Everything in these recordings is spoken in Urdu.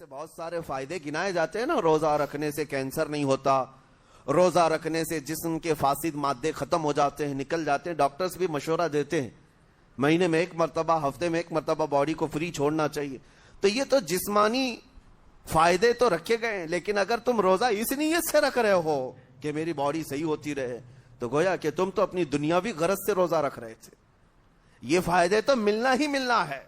سے بہت سارے فائدے گنائے جاتے ہیں نا. روزہ رکھنے سے کینسر نہیں ہوتا, روزہ رکھنے سے جسم کے فاسد مادے ختم ہو جاتے ہیں, نکل جاتے ہیں. ڈاکٹرز بھی مشورہ دیتے ہیں مہینے میں ایک مرتبہ, ہفتے میں ایک مرتبہ باڈی کو فری چھوڑنا چاہیے. تو یہ تو جسمانی فائدے تو رکھے گئے ہیں, لیکن اگر تم روزہ اس نیت سے رکھ رہے ہو کہ میری باڈی صحیح ہوتی رہے, تو گویا کہ تم تو اپنی دنیاوی غرض سے روزہ رکھ رہے تھے. یہ فائدے تو ملنا ہی ملنا ہے,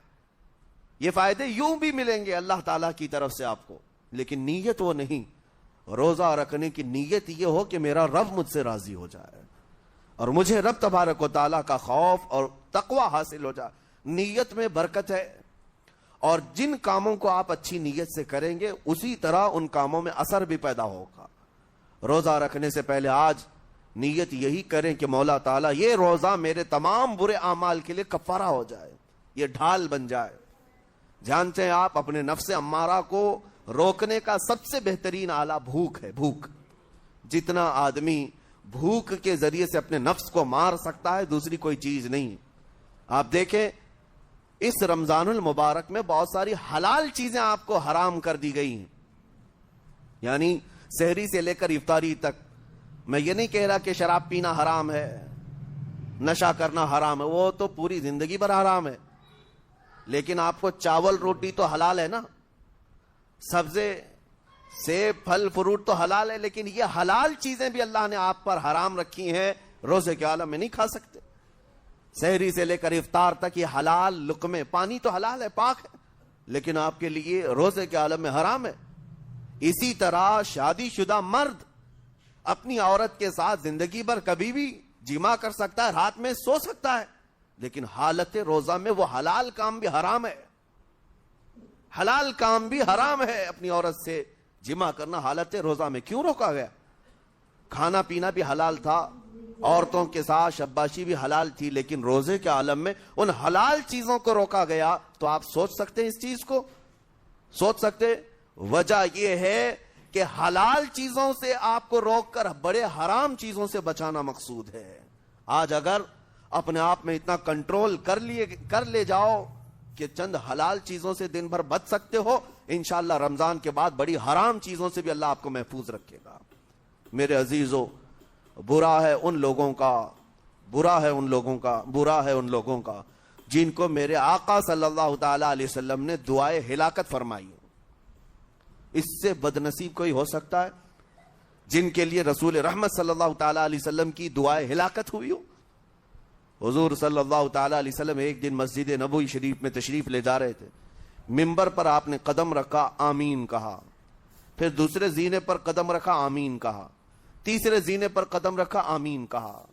یہ فائدے یوں بھی ملیں گے اللہ تعالیٰ کی طرف سے آپ کو, لیکن نیت وہ نہیں. روزہ رکھنے کی نیت یہ ہو کہ میرا رب مجھ سے راضی ہو جائے اور مجھے رب تبارک و تعالیٰ کا خوف اور تقوی حاصل ہو جائے. نیت میں برکت ہے, اور جن کاموں کو آپ اچھی نیت سے کریں گے اسی طرح ان کاموں میں اثر بھی پیدا ہوگا. روزہ رکھنے سے پہلے آج نیت یہی کریں کہ مولا تعالیٰ یہ روزہ میرے تمام برے اعمال کے لیے کفارہ ہو جائے, یہ ڈھال بن جائے. جانتے ہیں آپ اپنے نفس امارہ کو روکنے کا سب سے بہترین آلہ بھوک ہے. بھوک, جتنا آدمی بھوک کے ذریعے سے اپنے نفس کو مار سکتا ہے دوسری کوئی چیز نہیں. آپ دیکھیں اس رمضان المبارک میں بہت ساری حلال چیزیں آپ کو حرام کر دی گئی ہیں, یعنی سحری سے لے کر افطاری تک. میں یہ نہیں کہہ رہا کہ شراب پینا حرام ہے, نشہ کرنا حرام ہے, وہ تو پوری زندگی بھر حرام ہے. لیکن آپ کو چاول روٹی تو حلال ہے نا, سبزے سیب پھل فروٹ تو حلال ہے, لیکن یہ حلال چیزیں بھی اللہ نے آپ پر حرام رکھی ہیں, روزے کے عالم میں نہیں کھا سکتے. سحری سے لے کر افطار تک یہ حلال لقمے, پانی تو حلال ہے, پاک ہے, لیکن آپ کے لیے روزے کے عالم میں حرام ہے. اسی طرح شادی شدہ مرد اپنی عورت کے ساتھ زندگی بھر کبھی بھی جمع کر سکتا ہے, رات میں سو سکتا ہے, لیکن حالت روزہ میں وہ حلال کام بھی حرام ہے. حلال کام بھی حرام ہے, اپنی عورت سے جمع کرنا حالت روزہ میں کیوں روکا گیا؟ کھانا پینا بھی حلال تھا, عورتوں کے ساتھ شباشی بھی حلال تھی, لیکن روزے کے عالم میں ان حلال چیزوں کو روکا گیا. تو آپ سوچ سکتے ہیں اس چیز کو, سوچ سکتے. وجہ یہ ہے کہ حلال چیزوں سے آپ کو روک کر بڑے حرام چیزوں سے بچانا مقصود ہے. آج اگر اپنے آپ میں اتنا کنٹرول کر لے جاؤ کہ چند حلال چیزوں سے دن بھر بچ سکتے ہو, انشاءاللہ رمضان کے بعد بڑی حرام چیزوں سے بھی اللہ آپ کو محفوظ رکھے گا. میرے عزیزو, برا ہے ان لوگوں کا جن کو میرے آقا صلی اللہ تعالی علیہ وسلم نے دعائے ہلاکت فرمائی. اس سے بدنصیب کوئی ہو سکتا ہے جن کے لیے رسول رحمت صلی اللہ تعالی علیہ وسلم کی دعائے ہلاکت ہوئی ہو؟ حضور صلی اللہ تعالی علیہ وسلم ایک دن مسجد نبوی شریف میں تشریف لے جا رہے تھے. منبر پر آپ نے قدم رکھا, آمین کہا, پھر دوسرے زینے پر قدم رکھا, آمین کہا, تیسرے زینے پر قدم رکھا, آمین کہا.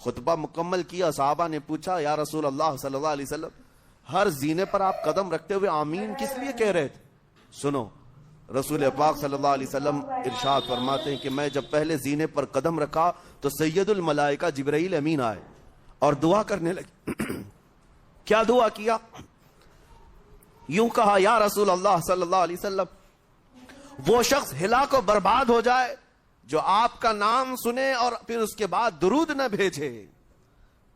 خطبہ مکمل کیا, صحابہ نے پوچھا یا رسول اللہ صلی اللہ علیہ وسلم ہر زینے پر آپ قدم رکھتے ہوئے آمین کس لیے کہہ رہے تھے؟ سنو, رسول پاک صلی اللہ علیہ وسلم ارشاد فرماتے ہیں کہ میں جب پہلے زینے پر قدم رکھا تو سید الملائکہ جبرائیل امین آئے اور دعا کرنے لگے. کیا دعا کیا؟ یوں کہا, یا رسول اللہ صلی اللہ علیہ وسلم وہ شخص ہلاک و برباد ہو جائے جو آپ کا نام سنے اور پھر اس کے بعد درود نہ بھیجے.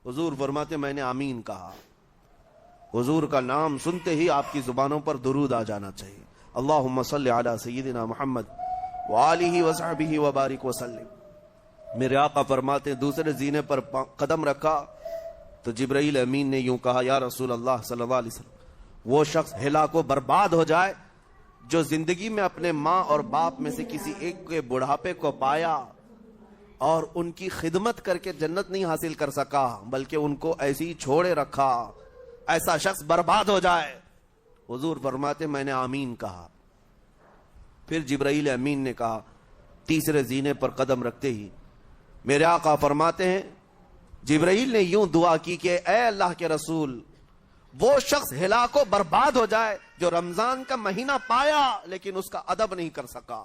حضور فرماتے میں نے آمین کہا. حضور کا نام سنتے ہی آپ کی زبانوں پر درود آ جانا چاہیے. اللہم صلی علی سیدنا محمد وآلہ وصحبہ وبارک وسلم. میرے آقا فرماتے ہیں دوسرے زینے پر قدم رکھا تو جبرائیل امین نے یوں کہا, یا رسول اللہ صلی اللہ علیہ وسلم وہ شخص ہلاک و برباد ہو جائے جو زندگی میں اپنے ماں اور باپ میں سے کسی ایک کے بڑھاپے کو پایا اور ان کی خدمت کر کے جنت نہیں حاصل کر سکا بلکہ ان کو ایسے ہی چھوڑے رکھا, ایسا شخص برباد ہو جائے. حضور فرماتے میں نے آمین کہا. پھر جبرائیل امین نے کہا, تیسرے زینے پر قدم رکھتے ہی میرے آقا فرماتے ہیں جبرائیل نے یوں دعا کی کہ اے اللہ کے رسول وہ شخص ہلاک و برباد ہو جائے جو رمضان کا مہینہ پایا لیکن اس کا ادب نہیں کر سکا,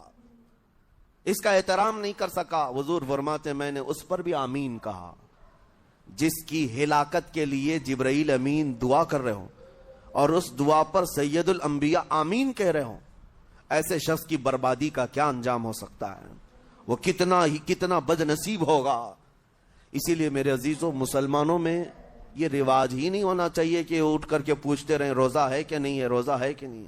اس کا احترام نہیں کر سکا. حضور فرماتے میں نے اس پر بھی آمین کہا. جس کی ہلاکت کے لیے جبرائیل امین دعا کر رہے ہوں اور اس دعا پر سید الانبیاء آمین کہہ رہے ہوں, ایسے شخص کی بربادی کا کیا انجام ہو سکتا ہے؟ وہ کتنا بد نصیب ہوگا. اسی لیے میرے عزیزوں, مسلمانوں میں یہ رواج ہی نہیں ہونا چاہیے کہ اٹھ کر کے پوچھتے رہیں روزہ ہے کہ نہیں ہے, روزہ ہے کہ نہیں ہے.